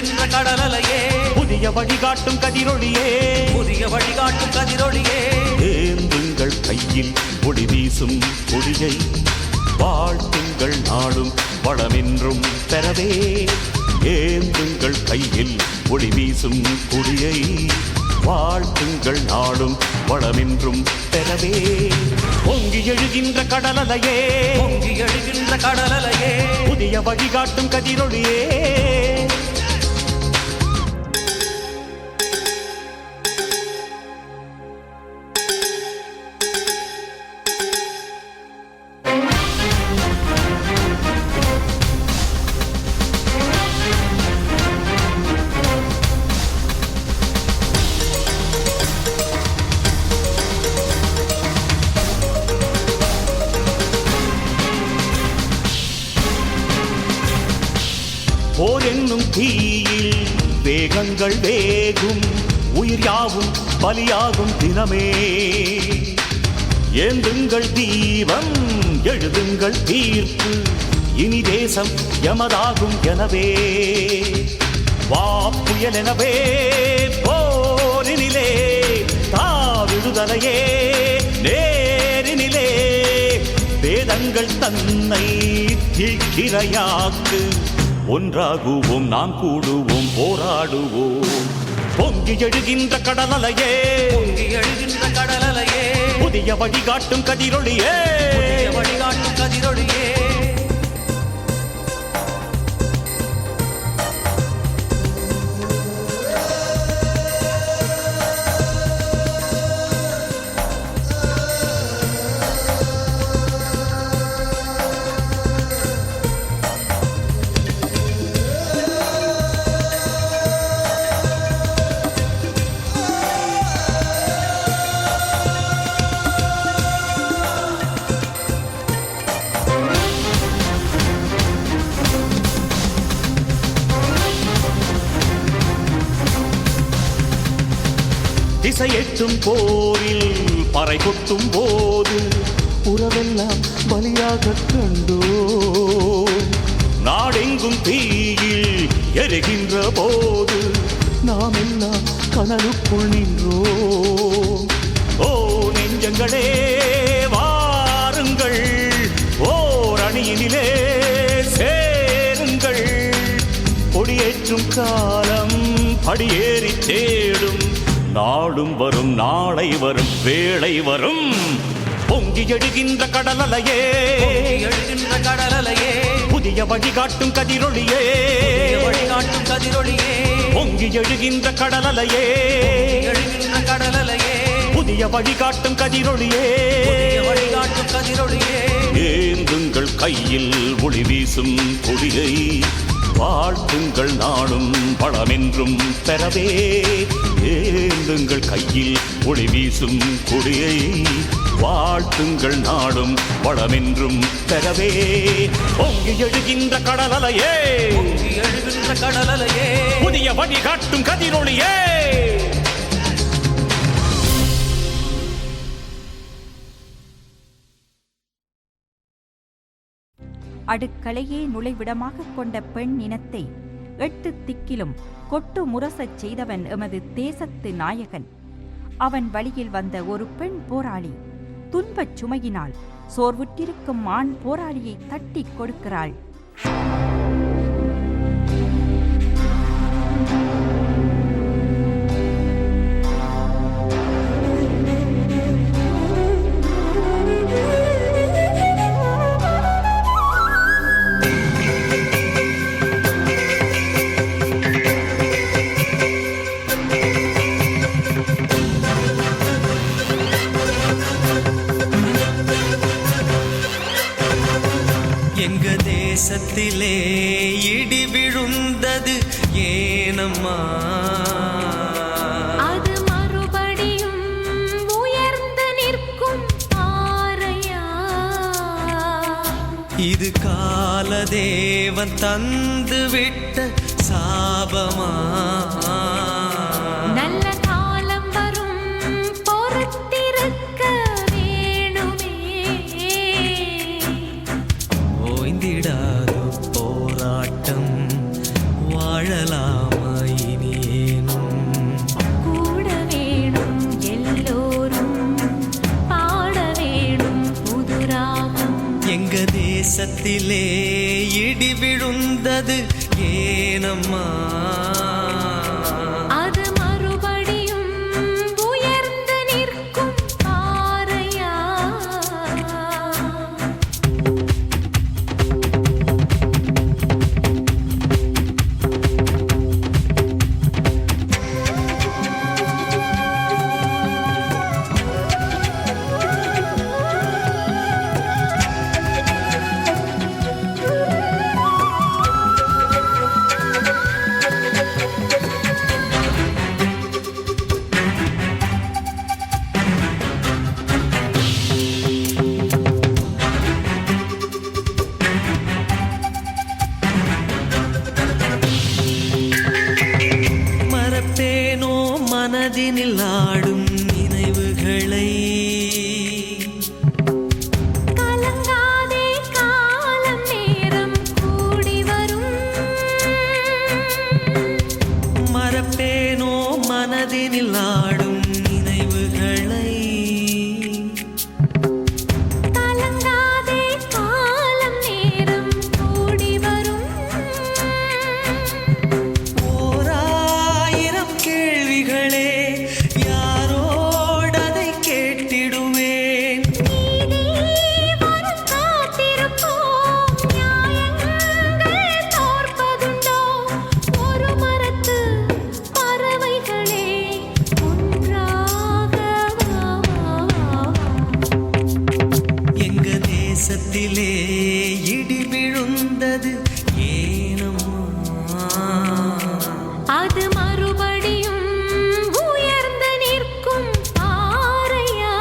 எழுகின்ற கடலலையே புதிய வழிகாட்டும் கதிரொளியே புதிய வழிகாட்டும் கதிரொளியே ஏந்துங்கள் கையில் ஒளி வீசும் கொடியை வாழ்த்துங்கள் நாளும் வளமென்றும் பெறவே ஏந்துங்கள் கையில் ஒளி வீசும் கொடியை வாழ்த்துங்கள் நாளும் வளமென்றும் பெறவே பொங்கி எழுகின்ற கடலலையே பொங்கி எழுகின்ற கடலலையே புதிய வழிகாட்டும் கதிரொளியே போர் என்னும் தீயில் வேகங்கள் வேகும் உயிர் யாவும் பலியாகும் தினமே ஏந்துங்கள் தீபம் எழுதுங்கள் தீர்ப்பு இனி தேசம் எமதாகும் எனவே வா புயல் எனவே போரினிலே தாவிடுதலையே நேரினிலே வேதங்கள் தன்னை தீக்கிரையாக்கு ஒன்றாகுவோம் நாம் கூடுவோம் போராடுவோம் பொங்கி எழுகின்ற கடலலையே பொங்கி எழுகின்ற கடலலையே புதிய வழிகாட்டும் கதிரொளியே புதிய வழிகாட்டும் கதிரொளியே திசையெட்டும் போரில் பறை கொட்டும் போது உறவெல்லாம் பலியாக கண்டோ நாடெங்கும் தீயில் எரிகின்ற போது நாம் எல்லாம் கனலுக்குள் நின்றோம் ஓ நெஞ்சங்களே வாருங்கள் ஓர் அணியினிலே சேருங்கள் கொடியேற்றும் காலம் படியேறி தேடும் நாளும் வரும் நாளை வரும் வேளை வரும் பொங்கி எழுகின்ற கடலலையே எழுகின்ற கடலலையே புதிய வழிகாட்டும் கதிரொளியே வழிகாட்டும் கதிரொளியே பொங்கி எழுகின்ற கடலலையே எழுகின்ற கடலலையே புதிய வழிகாட்டும் கதிரொளியே வழிகாட்டும் கதிரொளியே ஏந்துங்கள் கையில் ஒளி வீசும் கொடியை வாழ்த்துங்கள் நாளும் பழமென்றும் பெறவே ஏந்துங்கள் கையில் ஒளி வீசும் கொடியை வாழ்த்துங்கள் நாடும் வளமென்றும் பெறவே பொங்கி எழுகின்ற கடலலையே பொங்கி எழுகின்ற கடலலையே புதிய வழிகாட்டும் கதிரொளியே அடுக்களையே நுழைவிடமாக கொண்ட பெண் இனத்தை 8 திக்கிலும் கொட்டு முரசச் செய்தவன் எமது தேசத்து நாயகன். அவன் வழியில் வந்த ஒரு பெண் போராளி துன்பச் சுமையினால் சோர்வுற்றிருக்கும் ஆண் போராளியை தட்டிக் கொடுக்கிறாள். எங்க தேசத்திலே இடி விழுந்தது ஏனம்மா? அது மறுபடியும் உயர்ந்து நிற்கும் ஆரையா? இது காலதேவன் தந்து விட்ட சாபமா? நல்ல காலம் வரும் பொறுத்திருக்க வேணுமே. ஓய்ந்திடாத போராட்டம் வாழலாமா? தேசத்திலே இடி விழுந்தது ஏனம்மா அது மறுபடியும் உயர்ந்து நிற்கும் பாறையா மறப்பேனோ மனதினில் ஆடும் நினைவுகளை கலங்காதே காலம் நேரம் கூடி வரும் மறப்பேனோ மனதினில் ஆடும் நினைவுகளை கலங்காதே காலம் நேரம் கூடி வரும் ஓராயிரம் கேள்விகளே யாரோடதை கேட்டிடுவேன் நீதி வரும் காத்திருப்போம் நியாயங்கள் தோற்பதுண்டோ ஒரு மரத்து பறவைகளே ஒன்றாக எங்க தேசத்திலே இடி விழுந்தது ஏனம்மா அது மறுபடியும் உயர்ந்து நிற்கும் பாறையா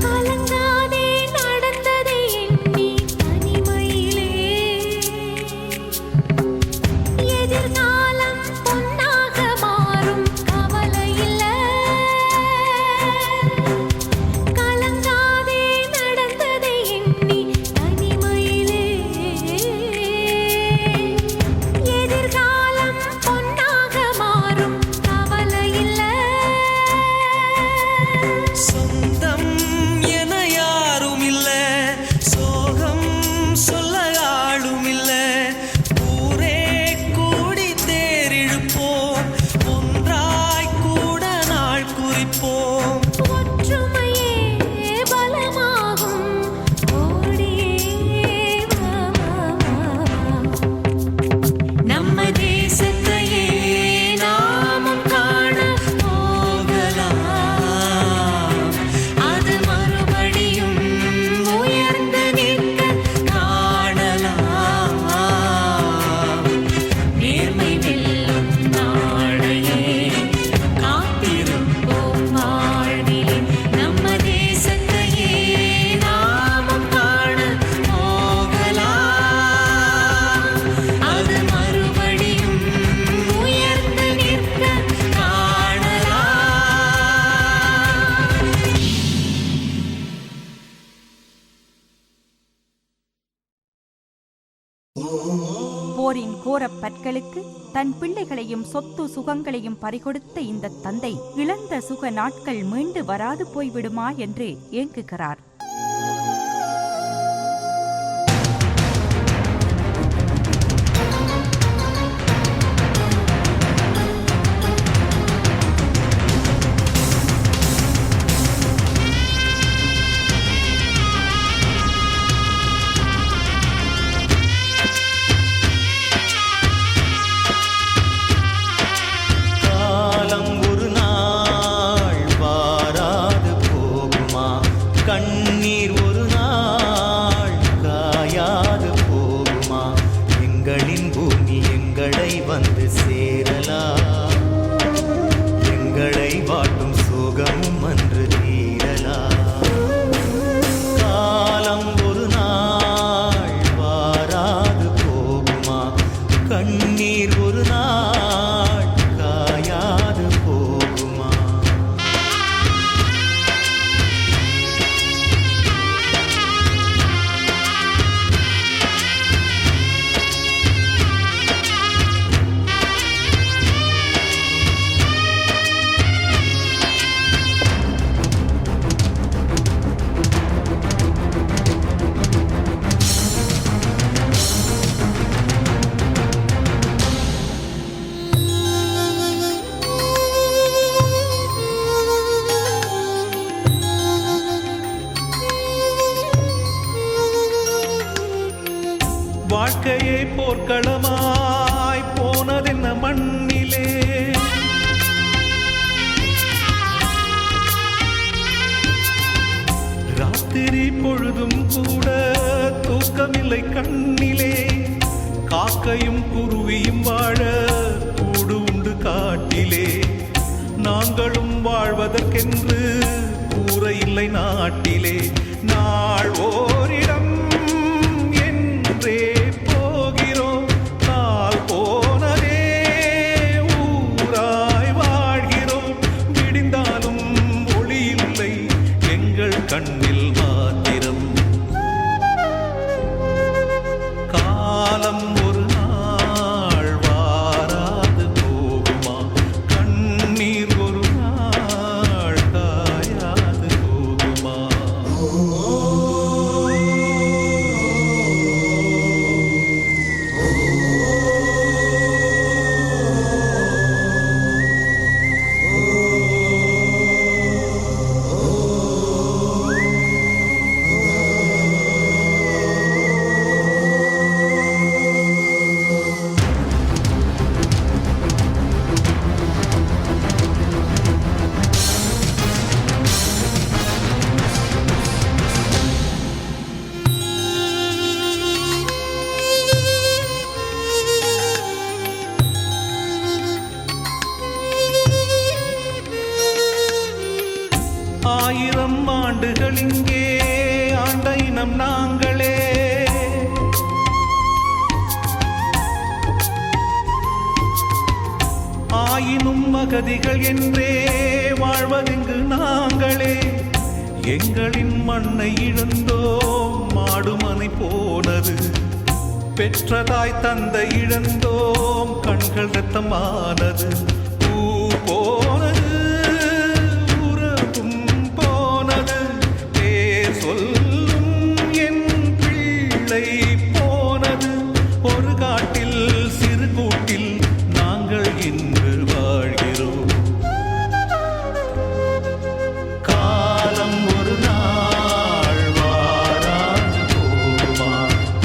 கலங்காதே நடந்ததை எண்ணி தனிமையிலே எதிர்காலம் பொன்னாக மாறும் கவலை இல்ல கலங்காதே நடந்ததை எண்ணி தனிமையிலே எதிர்காலம் பொன்னாக மாறும் கவலை இல்ல சொந்தம் என யாரும் இல்ல சோகம் சொல்ல ஆளும் இல்ல ஊரே கூடி தேரிழுப்போம் ஒன்றாய் கூட நாள் குறிப்போம் ஒற்றுமையே பலமாகும் ஓடியே வா, வா, வா. நம்ம தேசத்தையே நாமும் காண போகலாம் அது மறுபடியும் உயர்ந்து நிற்க காணலாம் நேர்மை வெல்லும் நாளையே காத்திருப்போம் வாழ்விலே நம்ம தேசத்தையே நாமும் காண போகலாம் அது மறுபடியும் உயர்ந்து நிற்க காணலாம் போரின் கோரப் பற்களுக்கு தன் பிள்ளைகளையும் சொத்து சுகங்களையும் பறிகொடுத்த இந்த தந்தை இழந்த சுக நாட்கள் மீண்டு வராது போய்விடுமா என்று ஏங்குகிறார். காலம் ஒரு நாள் வாராது போகுமா கண் பொழுதும் கூட தூக்கமில்லை கண்ணிலே, காக்கையும் குருவியும் வாழ கூடு உண்டு காட்டிலே. நாங்களும் வாழ்வதற்கென்று கூரை இல்லை நாட்டிலே. நாள் ஓரிடம் என்றே போகிறோம், கால் போனதே ஊராய் வாழ்கிறோம். விடிந்தாலும் ஒளி இல்லை எங்கள் கண்ணில் மாத்திரம். காலம் ஒரு நாள் வாராது போகுமா, கண்ணீர் ஒரு நாள் காயாது போகுமா. ஆயிரம் ஆண்டுகள் இங்கே ஆண்ட இனம் நாங்களே. ஆயினும் அகதிகள் என்றே வாழ்வதெங்கு நாங்களே. எங்களின் மண்ணை இழந்தோம், மாடுமனை போனது. பெற்றதாய் தந்தை இழந்தோம், கண்கள் ரத்தமானது. பூ போனது, உறவும் போனது. பேர் சொல்லும் என் பிள்ளை போனது. ஒரு காட்டில் சிறு கூட்டில் நாங்கள் இன்று வாழ்கிறோம். காலம் ஒரு நாள் வாராது போகுமா,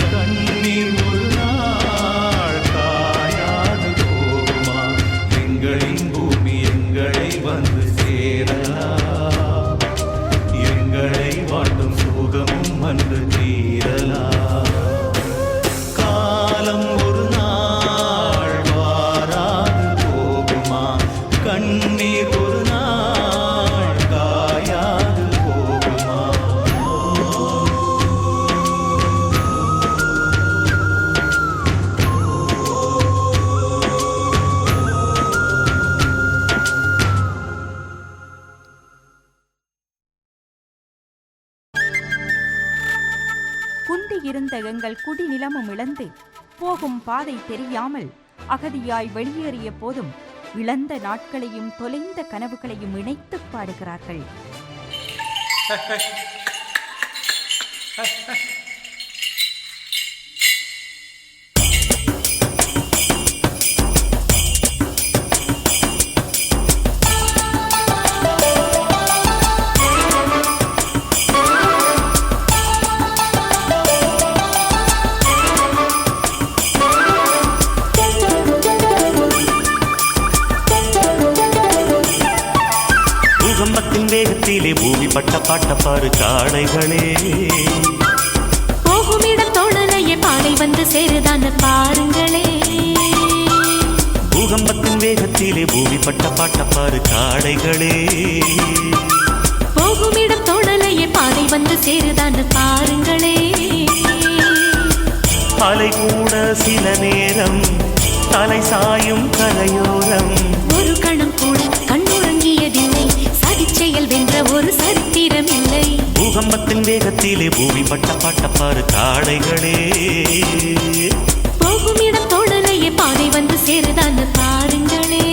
கண்ணீர் ஒரு நாள் காயாது போகுமா. எங்களின் பூமி எங்களை வந்து சேரலாம், எங்களை வாட்டும் சுகமும் வந்து தீரலாம். காலம் ஒரு நாள் வாராது போகுமா, கண்ணீர் ஒரு நாள் காயாது போகுமா. குந்தியிருந்த எங்கள் குடிநிலமும் இழந்து போகும் பாதை தெரியாமல் அகதியாய் வெளியேறிய போதும் இழந்த நாட்களையும் தொலைந்த கனவுகளையும் இணைத்துப் பாடுகிறார்கள். பூகம்பத்தின் வேகத்திலே பூமி பட்ட பாட்ட பாரு காடைகளே. போகுமிடம் தோணலையே பாதை வந்து சேருதான பாருங்களே. பூகம்பத்தின் வேகத்திலே பூமி பட்ட பாட்ட பாரு காடைகளே. போகுமிடம் தோணலையே பாதை வந்து சேருதான பாருங்களே. அலை கூட சில நேரம் தலை சாயும் கரையோரம். ஒரு கணம் கூட கண்ணுறங்கியதில்லை, சதிச்செயல் வென்ற ஒரு சரித்திரம் இல்லை. பூகம்பத்தின் வேகத்திலே பூமி பட்ட பாட்ட பாரு காடைகளே. போகுமிடம் தோணலையே பாதை வந்து சேருதான பாருங்களே.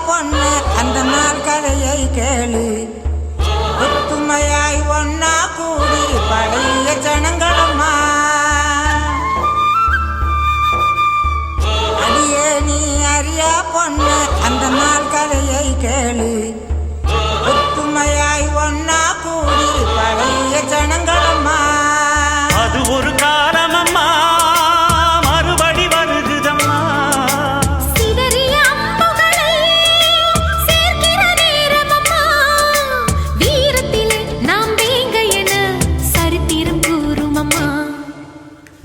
பொண்ணு அந்த நாள் கதையை கேளு.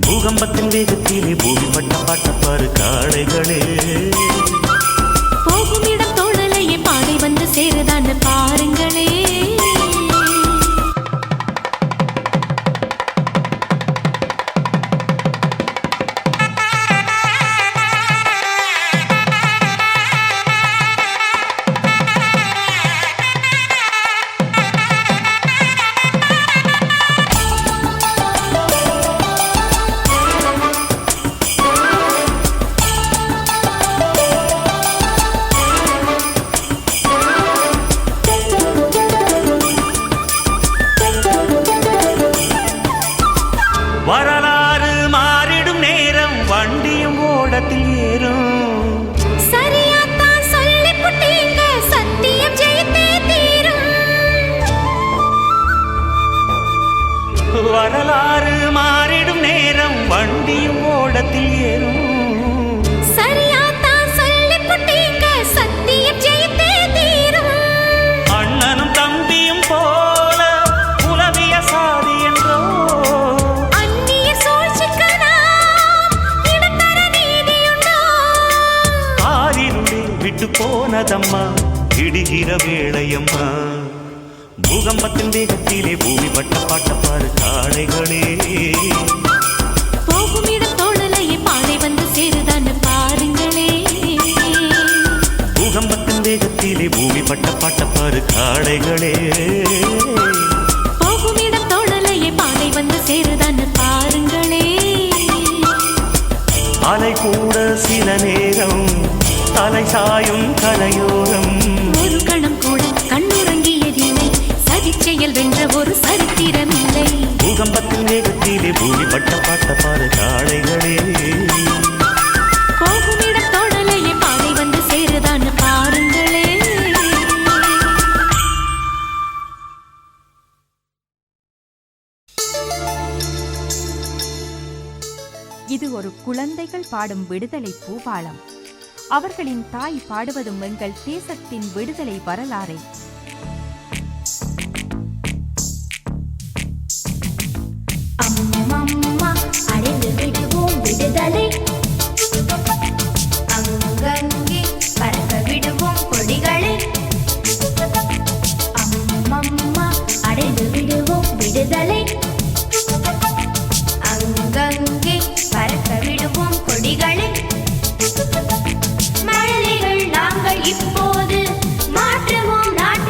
பூகம்பத்தின் வேகத்திலே பூமி பட்ட பாட்டப்பாரு காளைகளே. போகும் இடம் தோழலையே பாதை வந்து சேருதான்னு பாருங்களே. வரலாறு மாறிடும் நேரம் வண்டியும் ஓடத்தில் ஏறும். சரியாத்தான் சொல்லி புட்டீங்க, சத்தியம் ஜெயித்தே தீரும். வரலாறு மாறிடும் நேரம் வண்டியும் ஓடத்தில் ஏறும். சரியாத்தான் சொல்லி புட்டீங்க, சத்தியம் ஜெயித்தே தீரும். அண்ணனும் தம்பியும் போல உலவிய சாதி என்றோ அந்நிய சூழ்ச்சிக்கலாம் இடத்தர நீதியுண்டோ. ஆறினுள்ளே விட்டு போனதம்மா இடுகிற வேளையம்மா. பூகம்பத்தின் வேகத்திலே பூமி பட்ட பாட்டப்பாரு காளைகளே. போகும் இடம் தோழலையே பாதை வந்து சேருதான்னு பாருங்களே. பூகம்பத்தின் வேகத்திலே பூமி பட்ட பாட்டப்பாரு காளைகளே. போகும் இடம் தோழலையே பாதை வந்து சேருதான்னு பாருங்களே. அலை கூட சில நேரம் தலை சாயும் கரையோரம். ஒரு கணம் கூட கண்ணுறங்கியதில்லை, சதிச்செயல் வென்ற ஒரு சரித்திரமில்லை. பூகம்பத்தின் வேகத்திலே பூமி பட்ட பாட்டப்பாரு காளைகளே. போகும் இடம் தோழலையே பாதை வந்து சேருதான்னு பாருங்களே. இது ஒரு குழந்தைகள் பாடும் விடுதலை பூபாலம். அவர்களின் தாய் பாடுவதும் எங்கள் தேசத்தின் விடுதலை வரலாறை. அம்மம்மா அடைந்து விடுவோம் விடுதலை, அங்கங்கே பறக்க விடுவோம் கொடிகளை. அம்மம்மா அடைந்து விடுவோம் விடுதலை, அங்கங்கே பறக்க விடுவோம் கொடிகளை. மழலைகள் நாங்கள் இப்போது மாற்றுவோம் நாட்டை.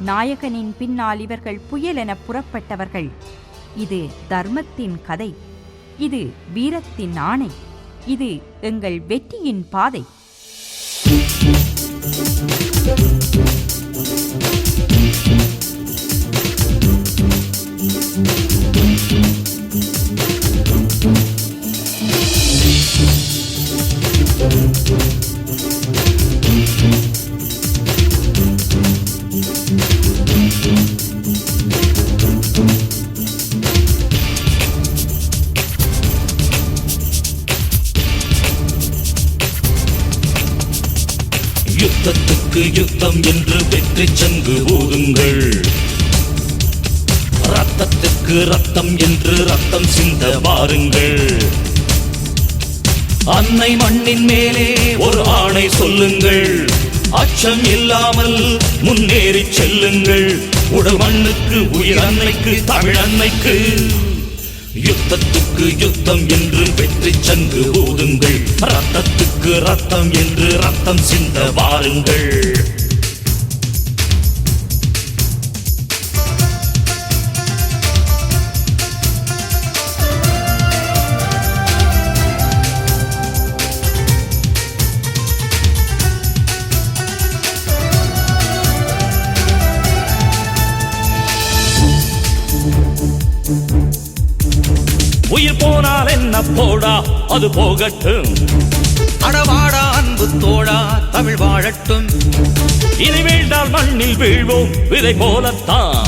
நாயகனின் பின்னால் இவர்கள் புயலென புறப்பட்டவர்கள். இது தர்மத்தின் கதை, இது வீரத்தின் ஆணை, இது எங்கள் வெற்றியின் பாதை. யுத்தத்துக்கு யுத்தம் என்று வெற்றி சங்கு ஊதுங்கள். ரத்தத்துக்கு ரத்தம் என்று ரத்தம் சிந்த வாருங்கள். அன்னை மண்ணின் மேலே ஒரு ஆணை சொல்லுங்கள். அச்சம் இல்லாமல் முன்னேறி செல்லுங்கள். உடல் மண்ணுக்கு, உயிர் அன்னைக்கு, தமிழ் அன்னைக்கு. யுத்தத்துக்கு யுத்தம் என்று வெற்றி சங்கு ஊதுங்கள். ரத்தத்துக்கு ரத்தம் என்று ரத்தம் சிந்த வாருங்கள். உயிர் போனால் என்ன போடா, அது போகட்டும். அடவாடா அன்பு தோழா, தமிழ் வாழட்டும். இனி வீழ்ந்தால் மண்ணில் வீழ்வோம், விதை போலத்தான்.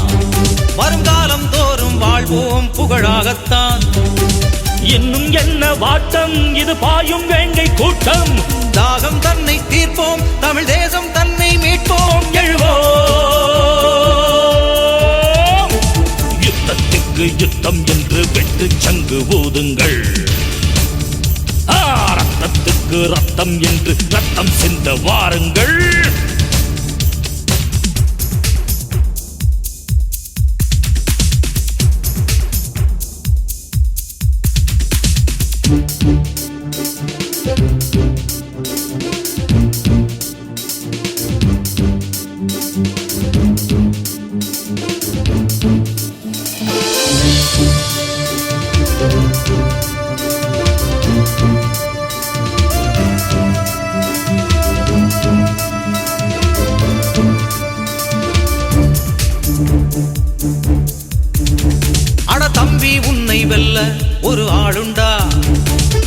வருங்காலம் தோறும் வாழ்வோம் புகழாகத்தான். இன்னும் என்ன வாட்டம், இது பாயும் வேங்கை கூட்டம். தாகம் தன்னை தீர்ப்போம், தமிழ் தேசம் தன்னை மீட்போம். எழுவோம். யுத்தத்துக்கு யுத்தம் என்று வெற்றி சங்கு ஊதுங்கள். ரத்தத்துக்கு ரத்தம் என்று ரத்தம் சிந்த வாருங்கள். அட தம்பி, உன்னை வெல்ல ஒரு ஆளுண்டா.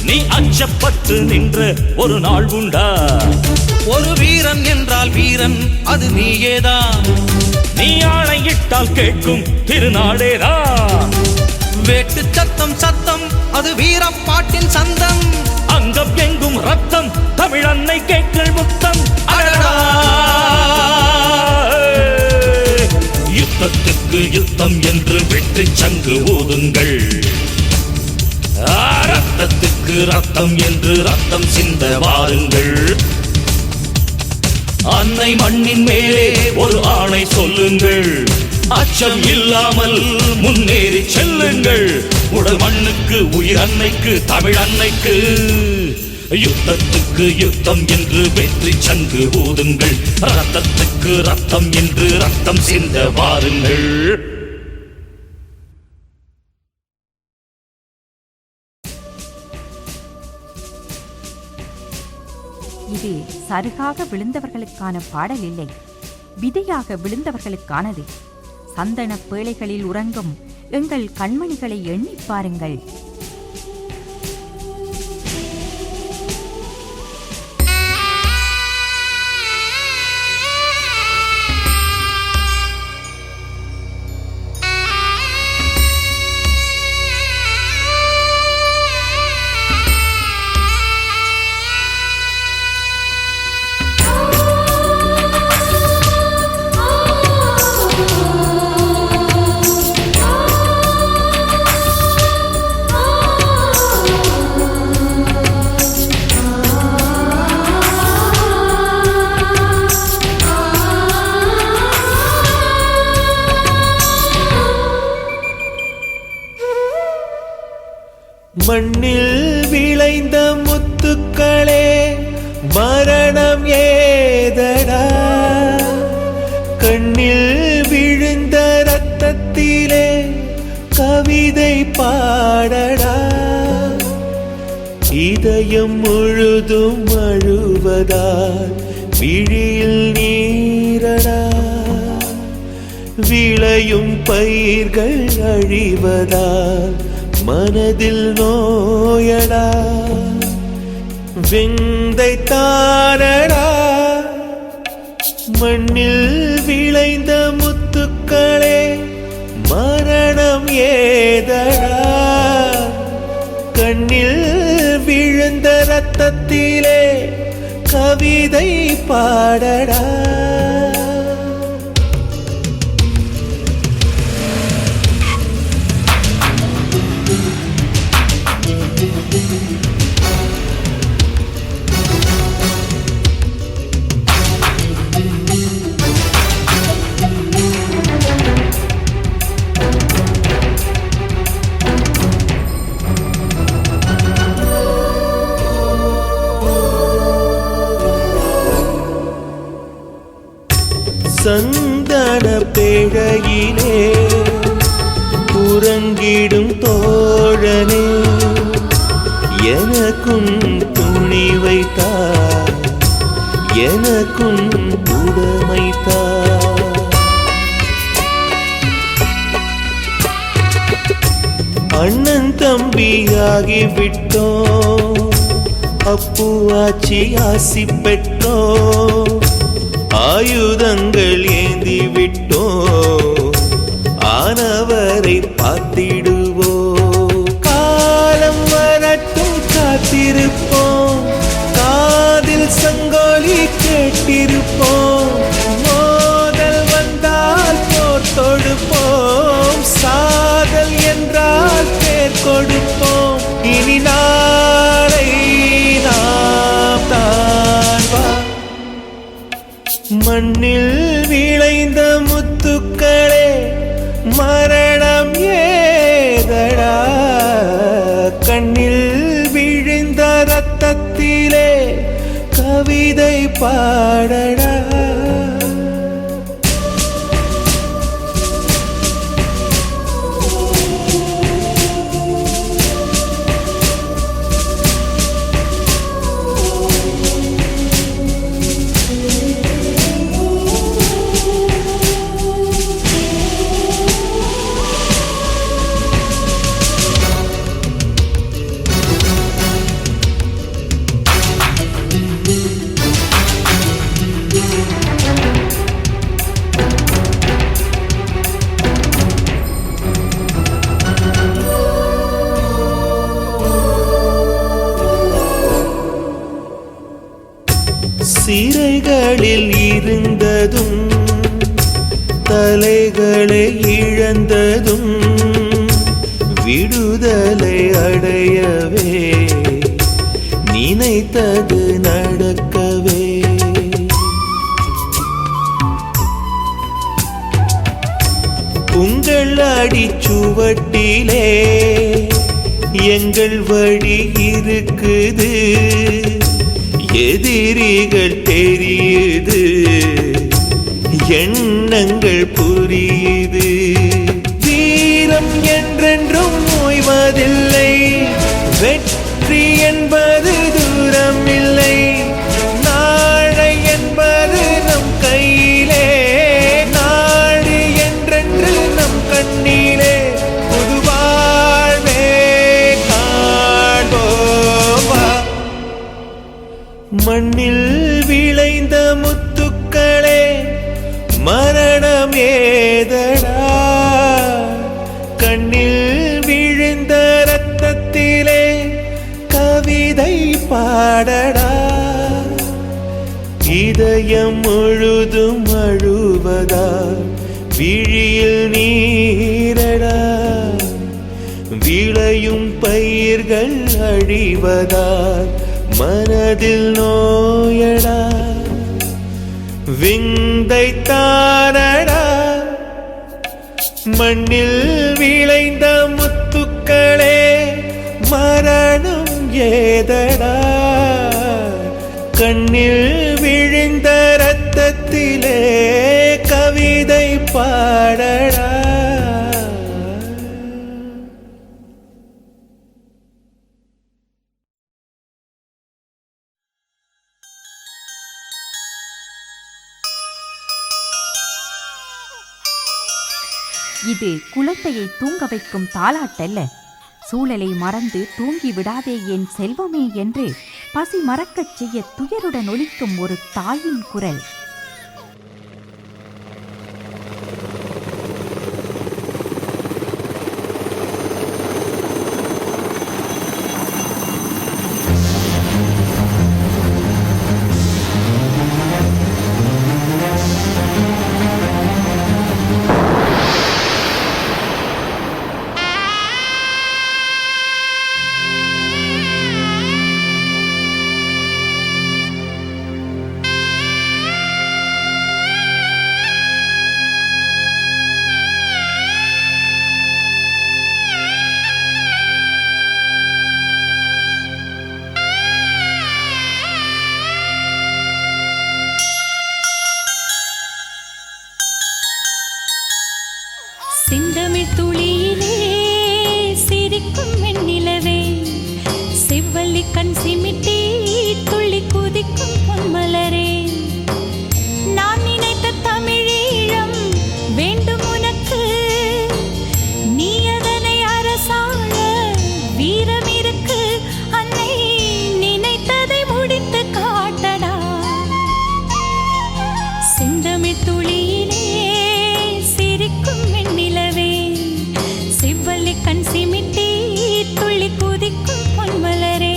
நீ அச்சப்பட்டு நின்ற ஒரு நாள் உண்டா. ஒரு வீரன் என்றால் வீரன் அது நீயேதான். நீ ஆணையிட்டால் கேட்கும் திருநாடேதான். வேட்டு சத்தம் சத்தம் அது வீரப்பாட்டின் சந்தம். அங்கம் எங்கும் ரத்தம், தமிழ் அன்னை கேட்கள் முத்தம். அடடா. யுத்தத்துக்கு யுத்தம் என்று வெற்றி சங்கு ஊதுங்கள். ரத்தத்துக்கு ரத்தம் என்று ரத்தம் சிந்த வாருங்கள். அன்னை மண்ணின் மேலே ஒரு ஆணை சொல்லுங்கள். அச்சம் இல்லாமல் முன்னேறி செல்லுங்கள். உடல் மண்ணுக்கு, உயிர் அன்னைக்கு, தமிழ் அன்னைக்கு. யுத்தத்துக்கு யுத்தம் என்று வெற்றி சங்கு ஊதுங்கள். ரத்தத்துக்கு ரத்தம் என்று ரத்தம் சிந்த வாருங்கள். இது சருகாக விழுந்தவர்களுக்கான பாடல் இல்லை, விதையாக விழுந்தவர்களுக்கானது. சந்தன பேழைகளில் உறங்கும் எங்கள் கண்மணிகளை எண்ணிப் பாருங்கள். மண்ணில் விளைந்த முத்துக்களே மரணம் ஏதடா, கண்ணில் பாடடா. இதயம் முழுதும் அழுவதால் விழியில் நீரடா. விளையும் பயிர்கள் அழிவதால் மனதில் நோயடா. விந்தை தானடா மண்ணில் விளைந்த முத்துக்களே, மரணம் ஏதடா. கண்ணில் விழுந்த ரத்தத்திலே கவிதை பாடடா. சந்தன பேழையிலே உறங்கிடும் தோழனே, எனக்கும் துணி வைத்தார், எனக்கும் உடமைத்தார். அண்ணன் தம்பியாகி விட்டோம், அப்பு ஆச்சி ஆசி பெற்றோம். ஆயுதங்கள் ஏந்தி விட்டோம், ஆனவரை பார்த்திடுவோம். காலம் வரட்டும் காத்திருப்போம், காதில் சங்கோலி கேட்டிருப்போம். மோதல் வந்தால் போர் தொடுப்போம், சாதல் என்றால் பேர் கொடுப்போம். இனி நாளை நாம் தான் வா. மண்ணில் விளைந்த முத்துக்களே, மரணம் ஏதடா. கண்ணில் விழுந்த ரத்தத்திலே கவிதை பாடடா. சிறைகளில் இருந்ததும் தலைகளை இழந்ததும் விடுதலை அடையவே நினைத்தது நடக்கவே. உங்கள் அடிச்சுவட்டிலே எங்கள் வழி இருக்குது, எதிரிகள் தெரியுது, எண்ணங்கள் புரியுது. வீரம் என்றென்றும் ஓய்வதில்லை, வெற்றி என்பது தூரம் இல்லை. நாளை என்பது நம் கையிலே, நாடு என்றென்று நம் கண்ணிலே. புது வாழ்வே காண்போமா. மண்ணில் விளைந்த முத்துக்களே, மரணம் ஏதடா. கண்ணில் விழுந்த ரத்தத்திலே கவிதை பாடடா. இதயம் முழுதும் அழுவதா, விழியில் நீரடா. விளையும் பயிர்கள் அழிவதால் மனதில் நோயடா. விந்தை தானடா மண்ணில் விளைந்த முத்துக்களே, மரணம் ஏதடா. கண்ணில் விழுந்த ரத்தத்திலே கவிதை பாடடா. இது குழந்தையை தூங்க வைக்கும் தாலாட்டல்ல. சூழலை மறந்து தூங்கி விடாதே என் செல்வமே என்று பசி மறக்கச் செய்ய துயருடன் ஒலிக்கும் ஒரு தாயின் குரல். செந்தமிழ் துளியிலே சிரிக்கும் வெண்ணிலவே, செவ்வள்ளி கண் சிமிட்டி துள்ளி குதிக்கும் பொன்மலரே, நான் நினைத்த தமிழீழம் வேண்டும் உனக்கு, நீ அதனை அரசாள வீரம் இருக்கு, அன்னை நினைத்ததை முடித்து காட்டடா. செந்தமிழ் துளியிலே சிரிக்கும் வெண்ணிலவே, செவ்வள்ளி கண் சிமிட்டி துள்ளி குதிக்கும் பொன்மலரே.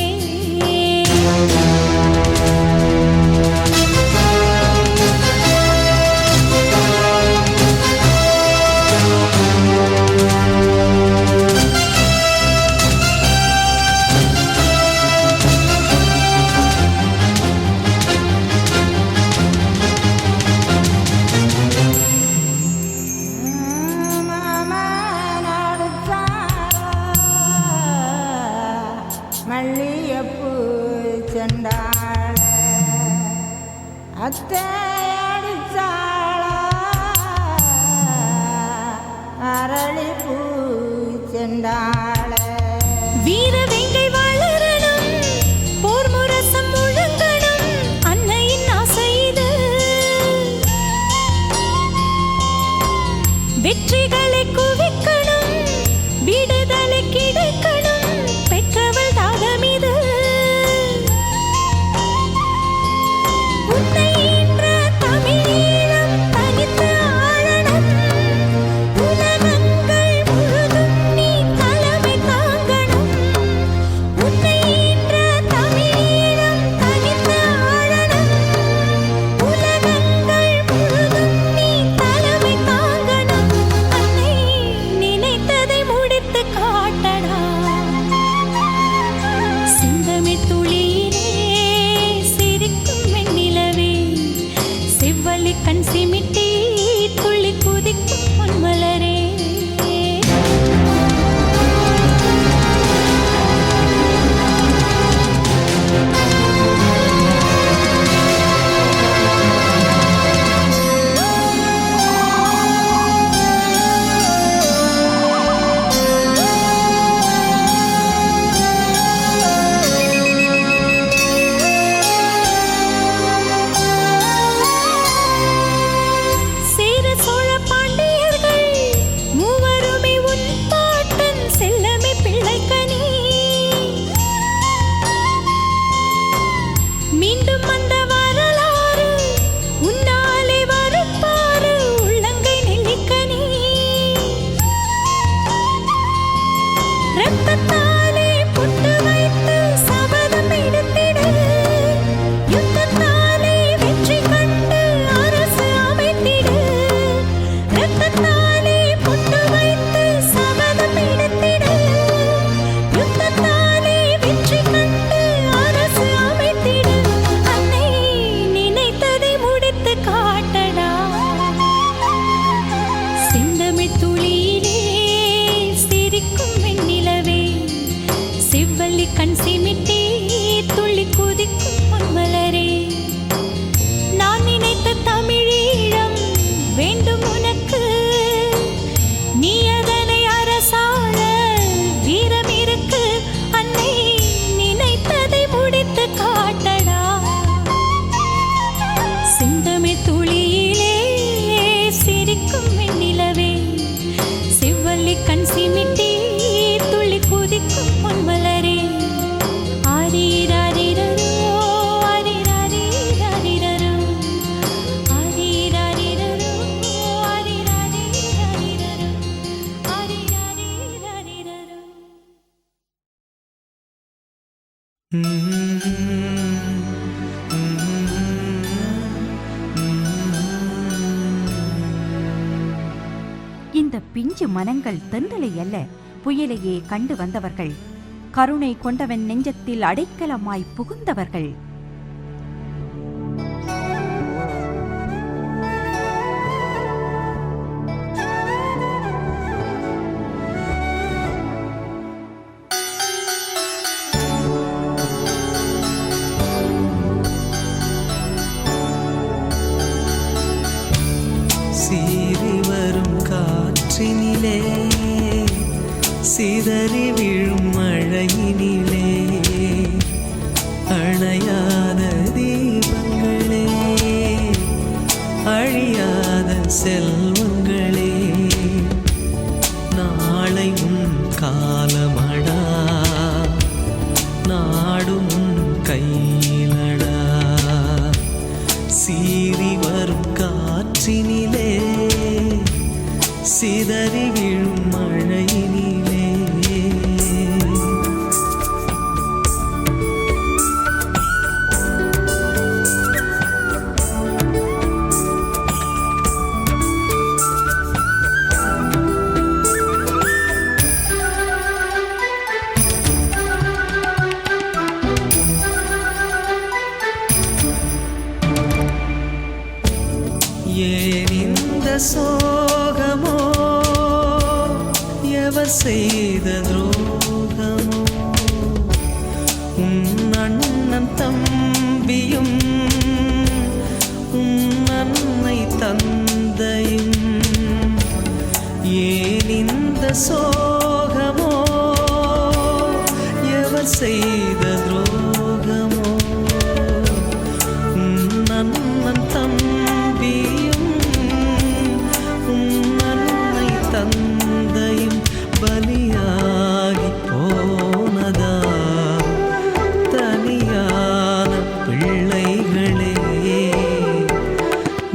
மல்லியப்பூ செண்டாள அத்தையடிச்சாள அரளிப்பூ செண்டாள. வீர வெங்கை வளரணும், போர் முரசம் முழங்கணும், அன்னையின் ஆசை இது. வெற்றிகளை குவிக்கணும், விடுதலை கிடைக்கணும், பெற்றவள் தாகம் இது. உன்னை ஈன்ற தமிழீழம் தனித்து ஆளணும், உலகங்கள் முழுதும் நீ தலைமை இந்த பிஞ்சு மனங்கள் தென்றலை அல்ல புயலையே கண்டு வந்தவர்கள், கருணை கொண்டவன் நெஞ்சத்தில் அடைக்கலமாய் புகுந்தவர்கள். சீறி வரும் காற்றினிலே, சிதறி விழும் மழையினிலே, அணையாத தீபங்களே, அழியாத செல்வங்களே, நாளை உன் காலமடா, நாடும் கையிலடா. சீறி வரும் காற்றினிலே, சிதறி விழும் மழையினிலே. ஏன் இந்த சோகமோ, எவர் செய்த துரோகமோ, உன் அண்ணன் தம்பியும் உன் அன்னை தந்தையும். ஏன் இந்த சோகமோ, எவர் செய்த துரோகமோ, உன் அண்ணன் தம்பியும் உன் அன்னை தந்தையும் பலியாகி போனதா தனியான பிள்ளைகளே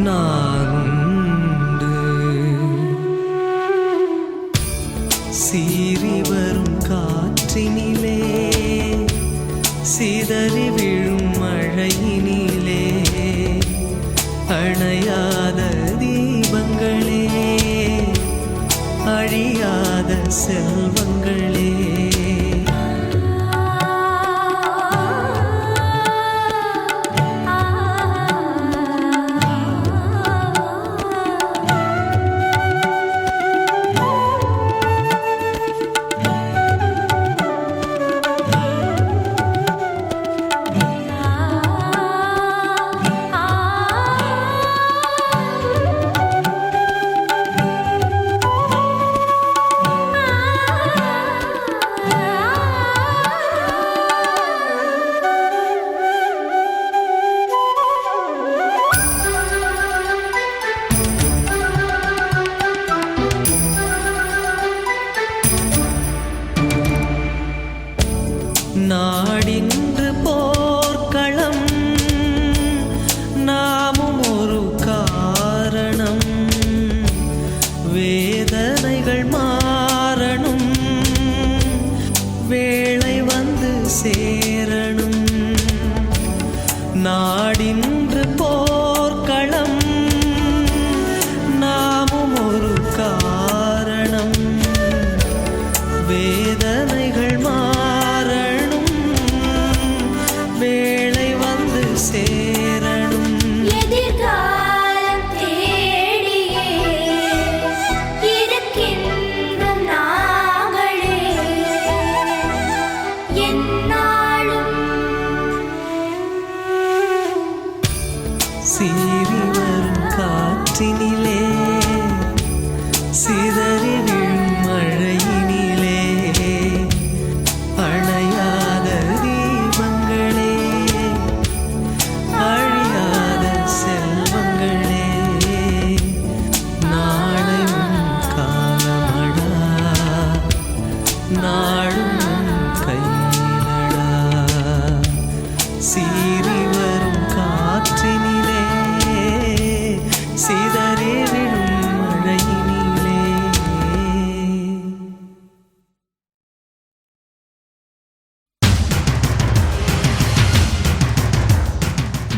நானுண்டு. சீறி வரும் காற்றினிலே, சிதறி விழும் மழையினிலே, அணையாத தீபங்களே, அழியாத செல்வங்களே. நாடின்று போர்க்களம், நாமும் ஒரு காரணம். வேதனைகள் மாறணும், வேளை வந்து சேரணும். நாடின்று போர்க்களம், நாமும் ஒரு காரணம். வேதனைகள் மாறணும், வேளை வந்து சேரணும். எதிர்காலம் தேடியே இருக்கின்றோம் நாங்களே, எந்நாளும். சீறி வரும் காற்றினிலே, சிதறி விழும் மழையினிலே, அணையாத தீபங்களே, அழியாத செல்வங்களே, நாளை உன் காலமடா, நாடும் உன் கையிலடா. சீறி வரும் காற்றினிலே, சிதறி விழும் மழையினிலே.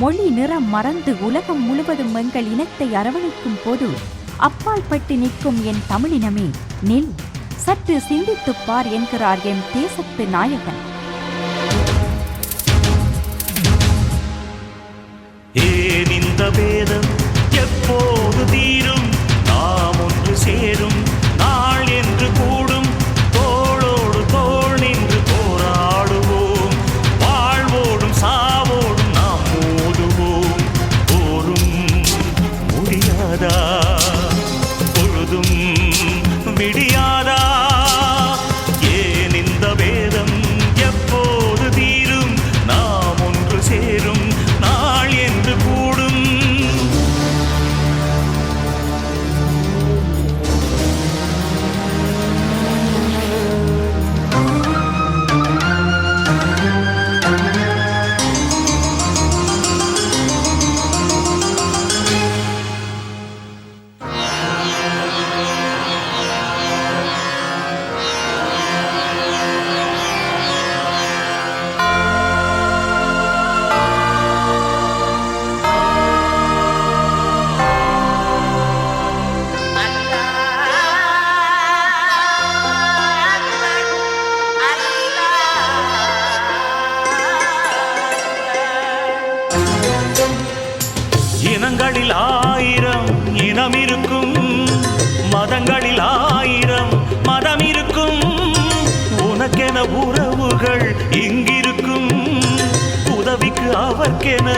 மொழி நிறம் மறந்து உலகம் முழுவதும் எங்கள் இனத்தை அரவணைக்கும் போது அப்பால் பட்டு நிற்கும் என் தமிழினமே நில், சற்று சிந்தித்துப் பார் என்கிறார் எம் தேசத்து நாயகன். ஏன் இந்த வேதம் எப்போது தீரும்? நாம் ஒன்று சேரும் நாள் என்று கூடும். தோளோடு தோள் நின்று போராடுவோம். வாழ்வோடும் சாவோடும் நாம் மோதுவோம். போரும் முடியாதா, பொழுதும் விடியாதா? ஏன் இந்த வேதம் எப்போது தீரும்? நாம் ஒன்று சேரும் நாள் என்று கூடும். இனங்களில் ஆயிரம் இனம் இருக்கும், மதங்களில் ஆயிரம் மதம் இருக்கும். உனக்கென உறவுகள் இங்கிருக்கும், உதவிக்கு அவர்க்கென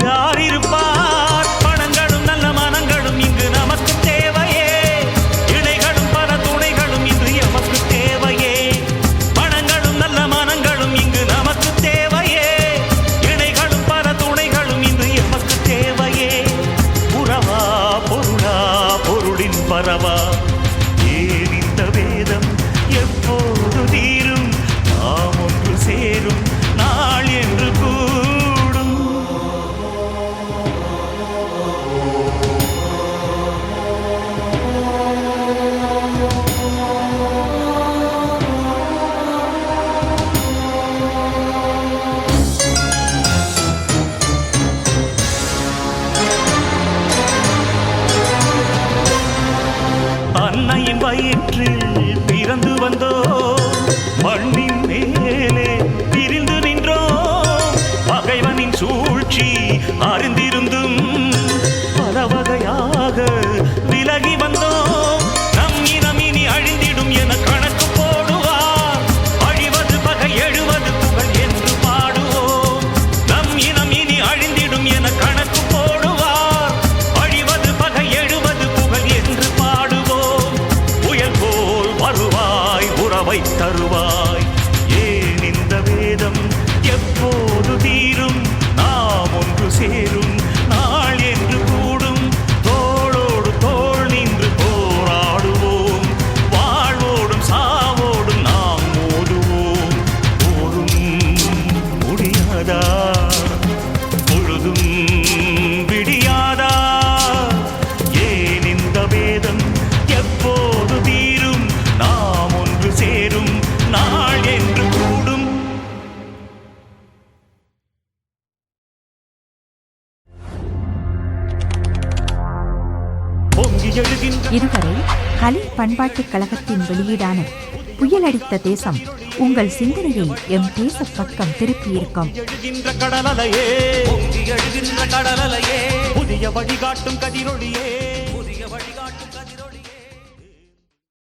யார் இருப்பார்? பணங்களும் நல்ல மனங்களும் இங்கு நமக்கு தேவையே, இணைகளும் பல துணைகளும் இன்று எமக்கு தேவையே. பணங்களும் நல்ல மனங்களும் இங்கு நமக்கு தேவையே, இணைகளும் பல துணைகளும் இன்று எமக்கு தேவையே. உறவா பொருளா பொருளின் பரவா? ஏன் இந்த வேதம் எப்போது தீரும்? நாம் ஒன்று சேரும் நாள் என்று கூடும். அன்னையின் வயிற்றில் பிறந்து வந்தோ, மண்ணின் மேலே பிரிந்து நின்றோம். பகைவனின் சூழ்ச்சி அறிந்திருந்தும் பல வகையாக விலகி வந்தோம். நம் இனம் இனி அழிந்திடும் என கணக்கு போடுவார். அழிவது பகை எழுவது புகழ் என்று பாடுவோம். நம் இனம் இனி அழிந்திடும் என கணக்கு போடுவார். அழிவது பகை எழுவது புகழ் என்று பாடுவோம். புயல் போல் வருவாய், உறவை தருவாய். ஏன் இந்த வேதம் எப்போது தீரும்? நாம் ஒன்று சேரும் நாள் என்று கூடும். தோளோடு தோள் நின்று போராடுவோம். வாழ்வோடும் சாவோடும் நாம் மோதுவோம். போரும் முடியாதா, பொழுதும் விடியாதா? ஏன் இந்த வேதம் எப்போது தீரும்? நாம் ஒன்று சேரும் நாள் என்று கூடும். பொங்கி எழுகின்ற இதுவரை கலை பண்பாட்டுக் கழகத்தின் வெளியீடான புயலடித்த தேசம் உங்கள் சிந்தனையை எம் தேச பக்கம் திருப்பியிருக்கும். எழுகின்ற கடலலையே, பொங்கி எழுகின்ற கடலலையே, புதிய வழிகாட்டும் கதிரொளியே.